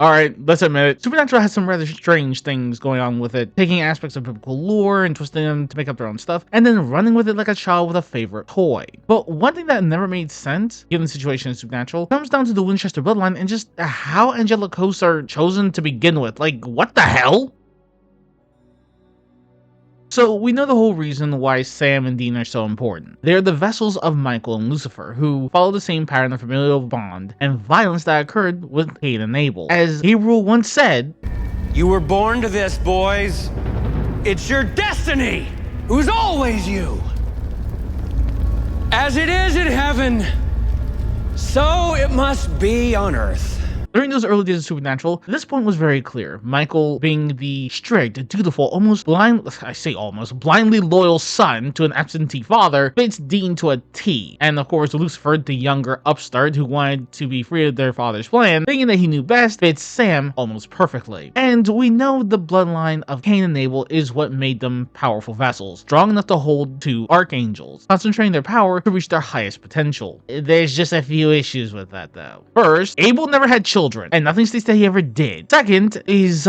Alright, let's admit it. Supernatural has some rather strange things going on with it, taking aspects of biblical lore and twisting them to make up their own stuff, and then running with it like a child with a favorite toy. But one thing that never made sense, given the situation in Supernatural, comes down to the Winchester bloodline and just how angelic hosts are chosen to begin with. Like, what the hell? So we know the whole reason why Sam and Dean are so important. They are the vessels of Michael and Lucifer, who follow the same pattern of familial bond and violence that occurred with Cain and Abel. As Gabriel once said, "You were born to this, boys. It's your destiny. It was always you. As it is in heaven, so it must be on earth." During those early days of Supernatural, this point was very clear. Michael, being the strict, dutiful, blindly loyal son to an absentee father, fits Dean to a T. And of course, Lucifer, the younger upstart who wanted to be free of their father's plan, thinking that he knew best, fits Sam almost perfectly. And we know the bloodline of Cain and Abel is what made them powerful vessels, strong enough to hold two archangels, concentrating their power to reach their highest potential. There's just a few issues with that though. First, Abel never had children, and nothing states that he ever did. Second is,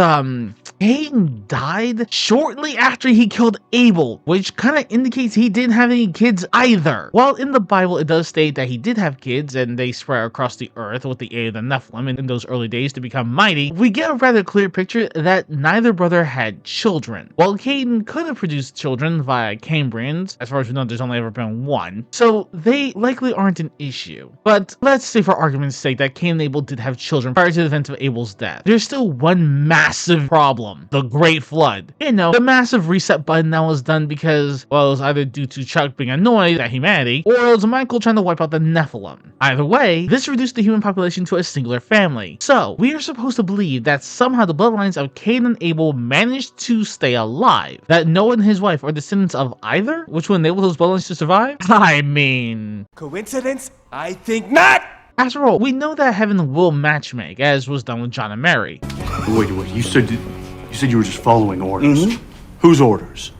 Cain died shortly after he killed Abel, which kind of indicates he didn't have any kids either. While in the Bible it does state that he did have kids and they spread across the earth with the aid of the Nephilim in those early days to become mighty, we get a rather clear picture that neither brother had children. While Cain could have produced children via Cambrians, as far as we know there's only ever been one, so they likely aren't an issue. But let's say for argument's sake that Cain and Abel did have children prior to the event of Abel's death. There's still one massive problem: the Great Flood. You know, the massive reset button that was done because, well, it was either due to Chuck being annoyed at humanity, or it was Michael trying to wipe out the Nephilim. Either way, this reduced the human population to a singular family. So, we are supposed to believe that somehow the bloodlines of Cain and Abel managed to stay alive, that Noah and his wife are descendants of either, which will enable those bloodlines to survive? I mean... coincidence? I think not! After all, we know that heaven will matchmake, as was done with John and Mary. Wait, you said you were just following orders. Mm-hmm. Whose orders?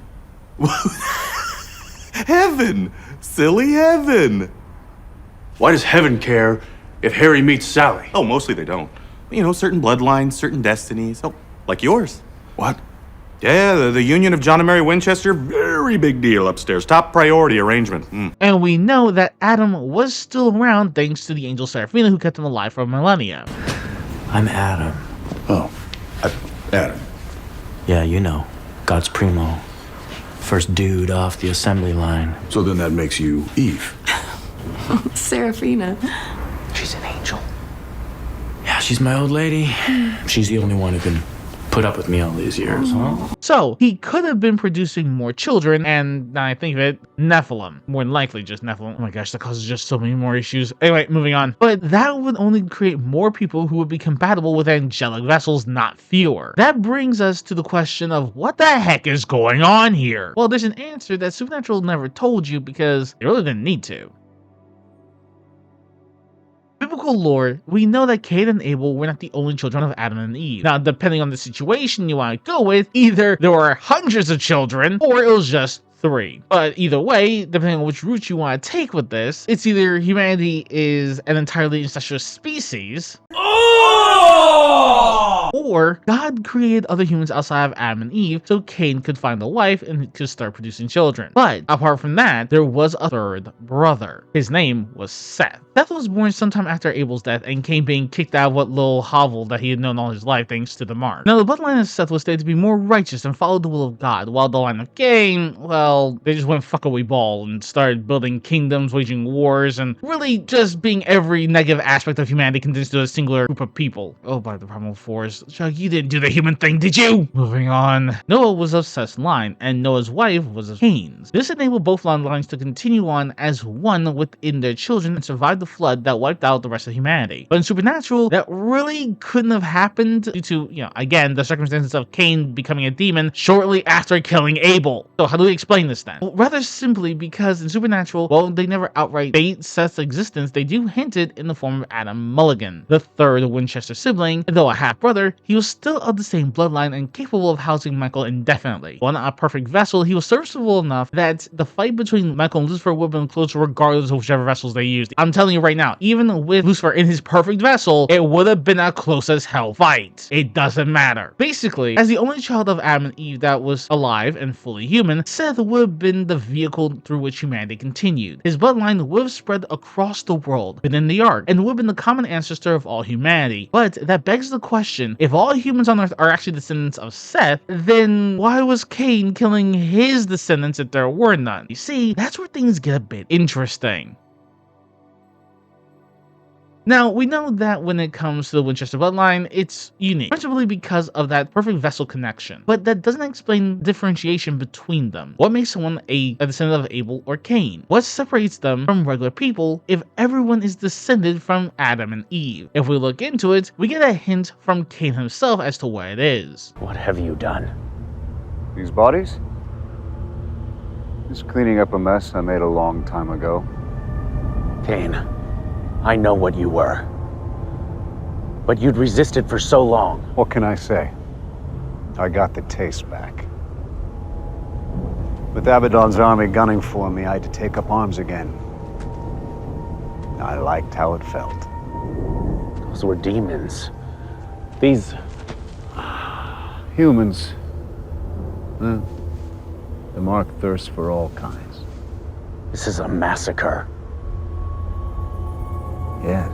Heaven! Silly heaven! Why does heaven care if Harry meets Sally? Oh, mostly they don't. You know, certain bloodlines, certain destinies. Oh, like yours. What? Yeah, the union of John and Mary Winchester, very big deal upstairs. Top priority arrangement. And we know that Adam was still around thanks to the angel Seraphina who kept him alive for millennia. I'm Adam. Oh, Adam. Yeah, you know, God's primo. First dude off the assembly line. So then that makes you Eve. Seraphina. She's an angel. Yeah, she's my old lady. She's the only one who can put up with me all these years, huh? So, he could have been producing more children, and now I think of it, Nephilim. More than likely just Nephilim. Oh my gosh, that causes just so many more issues. Anyway, moving on. But that would only create more people who would be compatible with angelic vessels, not fewer. That brings us to the question of what the heck is going on here? Well, there's an answer that Supernatural never told you because they really didn't need to. Biblical lore, we know that Cain and Abel were not the only children of Adam and Eve. Now, depending on the situation you want to go with, either there were hundreds of children, or it was just 3. But either way, depending on which route you want to take with this, it's either humanity is an entirely incestuous species, or God created other humans outside of Adam and Eve so Cain could find a wife and could start producing children. But apart from that, there was a third brother. His name was Seth. Seth was born sometime after Abel's death and Cain being kicked out of what little hovel that he had known all his life thanks to the mark. Now, the bloodline of Seth was stated to be more righteous and followed the will of God, while the line of Cain, well, they just went fuckaway ball and started building kingdoms, waging wars, and really just being every negative aspect of humanity condensed to a singular group of people. Oh, by the primal force. Chuck, you didn't do the human thing, did you? Moving on. Noah was of Seth's line, and Noah's wife was of Cain's. This enabled both bloodlines to continue on as one within their children and survive the flood that wiped out the rest of humanity. But in Supernatural, that really couldn't have happened due to, again, the circumstances of Cain becoming a demon shortly after killing Abel. So how do we explain this then? Well, rather simply because in Supernatural, while they never outright state Seth's existence, they do hint it in the form of Adam Mulligan, the third Winchester sibling, and though a half-brother, he was still of the same bloodline and capable of housing Michael indefinitely. While not a perfect vessel, he was serviceable enough that the fight between Michael and Lucifer would have been close regardless of whichever vessels they used. I'm telling you right now, even with Lucifer in his perfect vessel, it would have been a close as hell fight. It doesn't matter. Basically, as the only child of Adam and Eve that was alive and fully human, Seth would have been the vehicle through which humanity continued. His bloodline would have spread across the world, been in the Ark, and would have been the common ancestor of all humanity. But that begs the question, if all humans on Earth are actually descendants of Seth, then why was Cain killing his descendants if there were none? You see, that's where things get a bit interesting. Now, we know that when it comes to the Winchester bloodline, it's unique, principally because of that perfect vessel connection, but that doesn't explain differentiation between them. What makes someone a descendant of Abel or Cain? What separates them from regular people if everyone is descended from Adam and Eve? If we look into it, we get a hint from Cain himself as to what it is. What have you done? These bodies? Just cleaning up a mess I made a long time ago. Cain, I know what you were. But you'd resisted for so long. What can I say? I got the taste back. With Abaddon's army gunning for me, I had to take up arms again. I liked how it felt. Those were demons. These... Humans. The mark thirsts for all kinds. This is a massacre. Yes.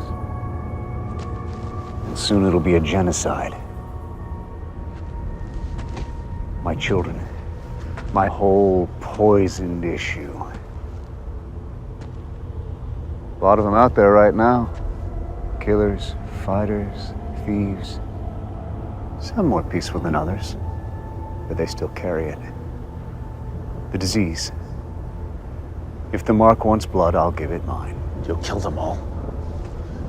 And soon it'll be a genocide. My children. My whole poisoned issue. A lot of them out there right now. Killers, fighters, thieves. Some more peaceful than others. But they still carry it. The disease. If the mark wants blood, I'll give it mine. You'll kill them all.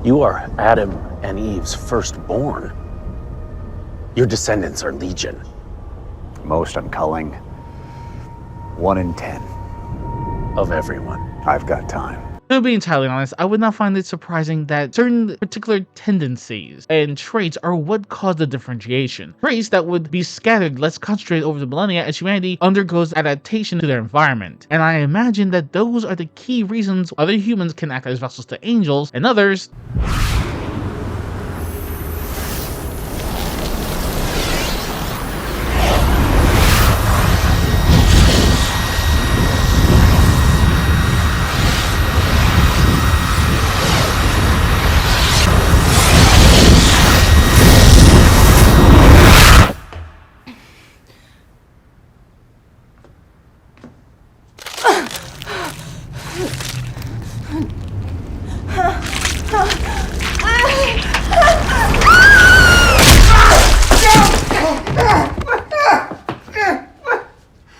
You are Adam and Eve's firstborn. Your descendants are legion. Most I'm culling. 1 in 10. Of everyone. I've got time. To be entirely honest, I would not find it surprising that certain particular tendencies and traits are what cause the differentiation. Traits that would be scattered less concentrated over the millennia as humanity undergoes adaptation to their environment. And I imagine that those are the key reasons other humans can act as vessels to angels, and others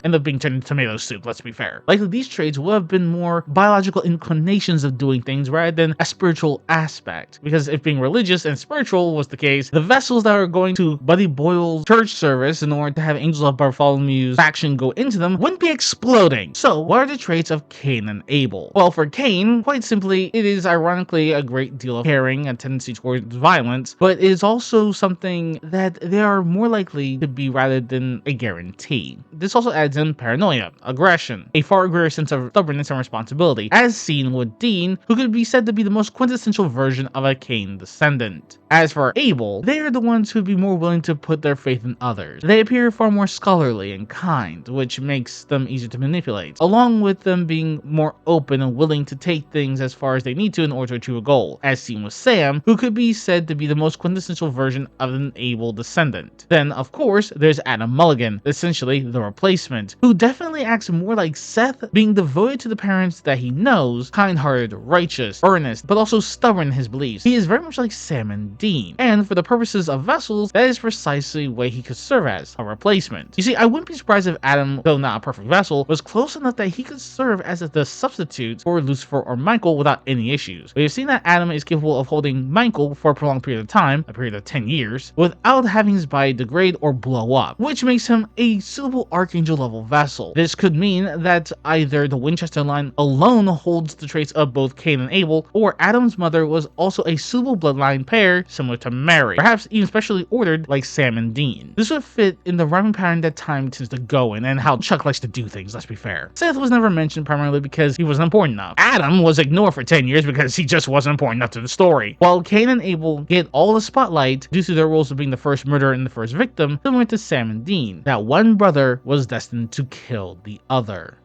end up being turned into tomato soup, let's be fair. Likely these traits would have been more biological inclinations of doing things rather than a spiritual aspect. Because if being religious and spiritual was the case, the vessels that are going to Buddy Boyle's church service in order to have Angels of Bartholomew's faction go into them wouldn't be exploding. So what are the traits of Cain and Abel? Well, for Cain, quite simply, it is ironically a great deal of caring and tendency towards violence, but it is also something that they are more likely to be rather than a guarantee. This also adds in paranoia, aggression, a far greater sense of stubbornness and responsibility, as seen with Dean, who could be said to be the most quintessential version of a Cain descendant. As for Abel, they are the ones who would be more willing to put their faith in others. They appear far more scholarly and kind, which makes them easier to manipulate, along with them being more open and willing to take things as far as they need to in order to achieve a goal, as seen with Sam, who could be said to be the most quintessential version of an Abel descendant. Then, of course, there's Adam Mulligan, essentially the replacement, who definitely acts more like Seth, being devoted to the parents that he knows, kind-hearted, righteous, earnest, but also stubborn in his beliefs. He is very much like Sam and Dean, and for the purposes of vessels, that is precisely what he could serve as, a replacement. You see, I wouldn't be surprised if Adam, though not a perfect vessel, was close enough that he could serve as the substitute for Lucifer or Michael without any issues. We have seen that Adam is capable of holding Michael for a prolonged period of time, a period of 10 years, without having his body degrade or blow up, which makes him a suitable Archangel level vessel. This could mean that either the Winchester line alone holds the traits of both Cain and Abel, or Adam's mother was also a suitable bloodline pair similar to Mary, perhaps even specially ordered like Sam and Dean. This would fit in the rhyming pattern that time tends to go in and how Chuck likes to do things, let's be fair. Seth was never mentioned primarily because he wasn't important enough. Adam was ignored for 10 years because he just wasn't important enough to the story. While Cain and Abel get all the spotlight due to their roles of being the first murderer and the first victim, similar to Sam and Dean, that one brother was destined to kill the other.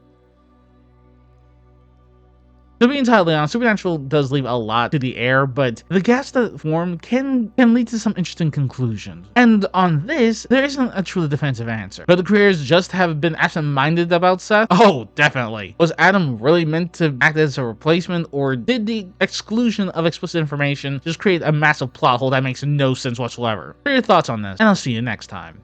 To be entirely honest, Supernatural does leave a lot to the air, but the gaps that form can lead to some interesting conclusions. And on this, there isn't a truly definitive answer. But the creators just have been absent-minded about Seth? Oh, definitely. Was Adam really meant to act as a replacement, or did the exclusion of explicit information just create a massive plot hole that makes no sense whatsoever? Share your thoughts on this, and I'll see you next time.